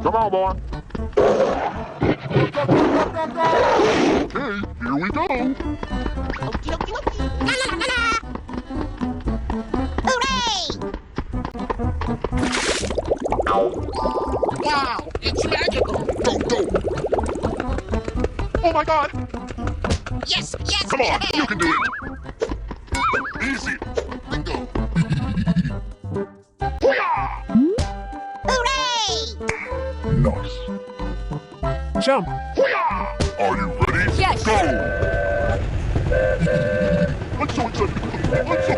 Come on, boy. Okay, here we go. Okie dokie dokie. La la la la. Hooray! Wow, it's magical. Go, go. Oh my God. Yes, yes. Come on, you can do it. Easy. Bingo. Hoo-yah! Hooray! Nice. Jump. Hoo-yah! Are you ready? Yes. Go. I'm so excited. I'm so